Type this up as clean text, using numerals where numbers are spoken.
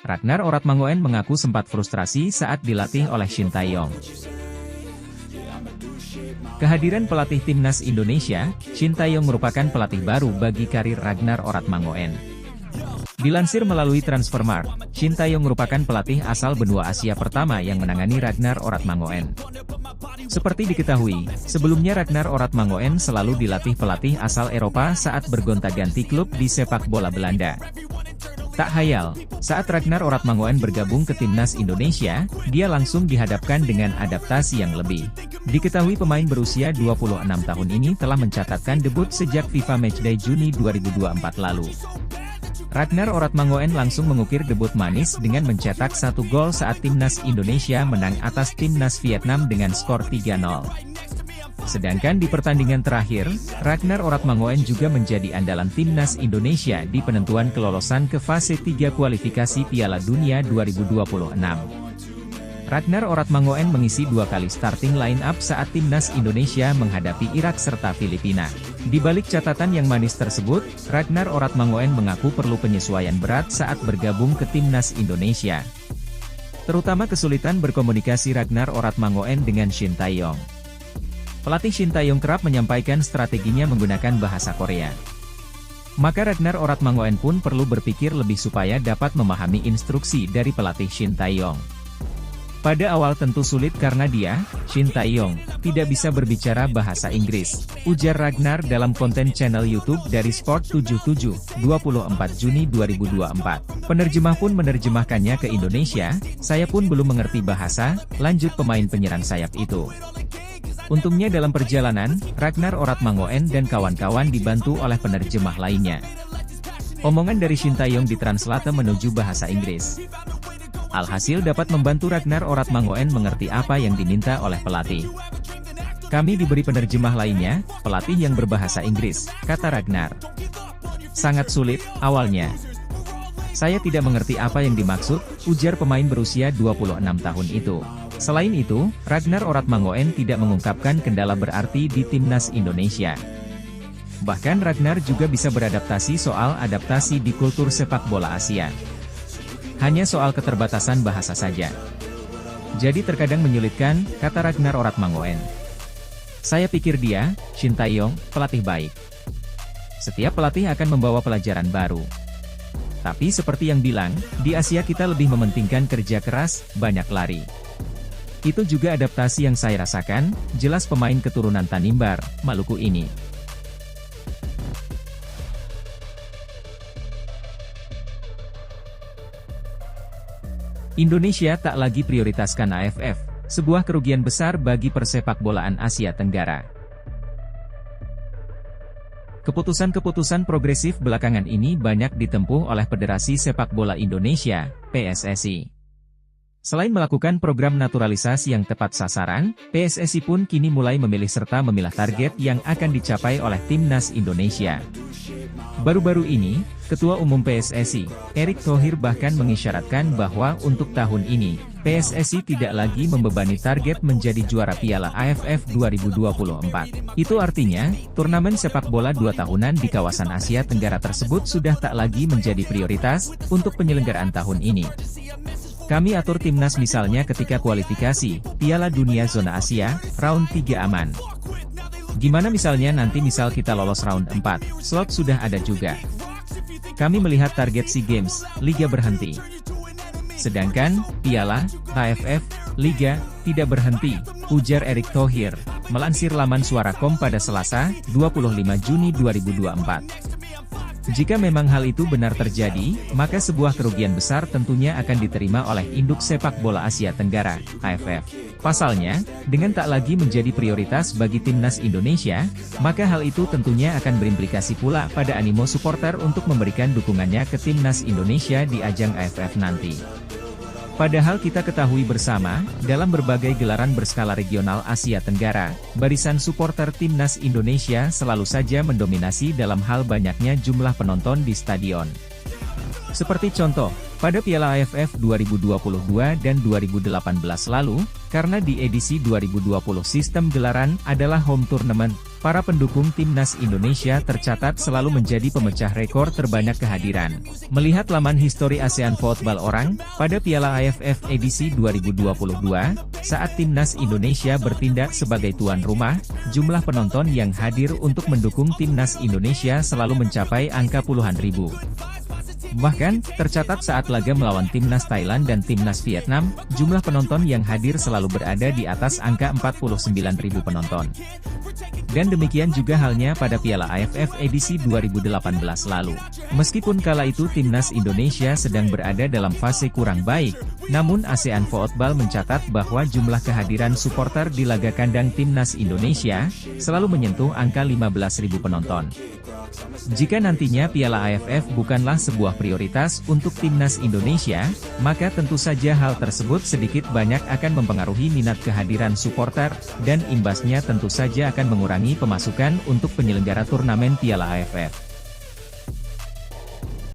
Ragnar Oratmangoen mengaku sempat frustrasi saat dilatih oleh Shin Tae-yong. Kehadiran pelatih timnas Indonesia, Shin Tae-yong merupakan pelatih baru bagi karir Ragnar Oratmangoen. Dilansir melalui Transfermarkt, Shin Tae-yong merupakan pelatih asal benua Asia pertama yang menangani Ragnar Oratmangoen. Seperti diketahui, sebelumnya Ragnar Oratmangoen selalu dilatih pelatih asal Eropa saat bergonta-ganti klub di sepak bola Belanda. Tak hayal, saat Ragnar Oratmangoen bergabung ke timnas Indonesia, dia langsung dihadapkan dengan adaptasi yang lebih. Diketahui pemain berusia 26 tahun ini telah mencatatkan debut sejak FIFA Matchday Juni 2024 lalu. Ragnar Oratmangoen langsung mengukir debut manis dengan mencetak 1 gol saat timnas Indonesia menang atas timnas Vietnam dengan skor 3-0. Sedangkan di pertandingan terakhir, Ragnar Oratmangoen juga menjadi andalan timnas Indonesia di penentuan kelolosan ke fase 3 kualifikasi Piala Dunia 2026. Ragnar Oratmangoen mengisi 2 kali starting line-up saat timnas Indonesia menghadapi Irak serta Filipina. Di balik catatan yang manis tersebut, Ragnar Oratmangoen mengaku perlu penyesuaian berat saat bergabung ke timnas Indonesia. Terutama kesulitan berkomunikasi Ragnar Oratmangoen dengan Shin Tae-yong. Pelatih Shin Tae-yong kerap menyampaikan strateginya menggunakan bahasa Korea. Maka Ragnar Oratmangoen pun perlu berpikir lebih supaya dapat memahami instruksi dari pelatih Shin Tae-yong. Pada awal tentu sulit karena dia, Shin Tae-yong, tidak bisa berbicara bahasa Inggris, ujar Ragnar dalam konten channel YouTube dari Sport77, 24 Juni 2024. Penerjemah pun menerjemahkannya ke Indonesia, saya pun belum mengerti bahasa, lanjut pemain penyerang sayap itu. Untungnya dalam perjalanan, Ragnar Oratmangoen dan kawan-kawan dibantu oleh penerjemah lainnya. Omongan dari Shin Tae-yong ditranslate menuju bahasa Inggris. Alhasil dapat membantu Ragnar Oratmangoen mengerti apa yang diminta oleh pelatih. Kami diberi penerjemah lainnya, pelatih yang berbahasa Inggris, kata Ragnar. Sangat sulit, awalnya. Saya tidak mengerti apa yang dimaksud, ujar pemain berusia 26 tahun itu. Selain itu, Ragnar Oratmangoen tidak mengungkapkan kendala berarti di timnas Indonesia. Bahkan Ragnar juga bisa beradaptasi soal adaptasi di kultur sepak bola Asia. Hanya soal keterbatasan bahasa saja. Jadi terkadang menyulitkan, kata Ragnar Oratmangoen. Saya pikir dia, Shin Tae-yong, pelatih baik. Setiap pelatih akan membawa pelajaran baru. Tapi seperti yang bilang, di Asia kita lebih mementingkan kerja keras, banyak lari. Itu juga adaptasi yang saya rasakan, jelas pemain keturunan Tanimbar, Maluku ini. Indonesia tak lagi prioritaskan AFF, sebuah kerugian besar bagi persepakbolaan Asia Tenggara. Keputusan-keputusan progresif belakangan ini banyak ditempuh oleh Federasi Sepak Bola Indonesia, PSSI. Selain melakukan program naturalisasi yang tepat sasaran, PSSI pun kini mulai memilih serta memilah target yang akan dicapai oleh timnas Indonesia. Baru-baru ini, Ketua Umum PSSI, Erick Thohir bahkan mengisyaratkan bahwa untuk tahun ini, PSSI tidak lagi membebani target menjadi juara Piala AFF 2024. Itu artinya, turnamen sepak bola 2 tahunan di kawasan Asia Tenggara tersebut sudah tak lagi menjadi prioritas untuk penyelenggaraan tahun ini. Kami atur timnas misalnya ketika kualifikasi, Piala Dunia Zona Asia, round 3 aman. Gimana misalnya nanti misal kita lolos round 4, slot sudah ada juga. Kami melihat target SEA Games, Liga berhenti. Sedangkan, Piala, AFF, Liga, tidak berhenti, ujar Erick Thohir, melansir laman Suara.com pada Selasa, 25 Juni 2024. Jika memang hal itu benar terjadi, maka sebuah kerugian besar tentunya akan diterima oleh induk sepak bola Asia Tenggara, AFF. Pasalnya, dengan tak lagi menjadi prioritas bagi timnas Indonesia, maka hal itu tentunya akan berimplikasi pula pada animo supporter untuk memberikan dukungannya ke timnas Indonesia di ajang AFF nanti. Padahal kita ketahui bersama, dalam berbagai gelaran berskala regional Asia Tenggara, barisan supporter timnas Indonesia selalu saja mendominasi dalam hal banyaknya jumlah penonton di stadion. Seperti contoh, Pada Piala AFF 2022 dan 2018 lalu, karena di edisi 2020 sistem gelaran adalah home tournament, para pendukung timnas Indonesia tercatat selalu menjadi pemecah rekor terbanyak kehadiran. Melihat laman histori ASEAN Football orang, pada Piala AFF edisi 2022, saat timnas Indonesia bertindak sebagai tuan rumah, jumlah penonton yang hadir untuk mendukung timnas Indonesia selalu mencapai angka puluhan ribu. Bahkan, tercatat saat laga melawan timnas Thailand dan timnas Vietnam, jumlah penonton yang hadir selalu berada di atas angka 49.000 penonton. Dan demikian juga halnya pada Piala AFF edisi 2018 lalu. Meskipun kala itu timnas Indonesia sedang berada dalam fase kurang baik, namun ASEAN Football mencatat bahwa jumlah kehadiran supporter di laga kandang timnas Indonesia selalu menyentuh angka 15.000 penonton. Jika nantinya Piala AFF bukanlah sebuah prioritas untuk timnas Indonesia, maka tentu saja hal tersebut sedikit banyak akan mempengaruhi minat kehadiran supporter, dan imbasnya tentu saja akan mengurangi pemasukan untuk penyelenggara turnamen Piala AFF.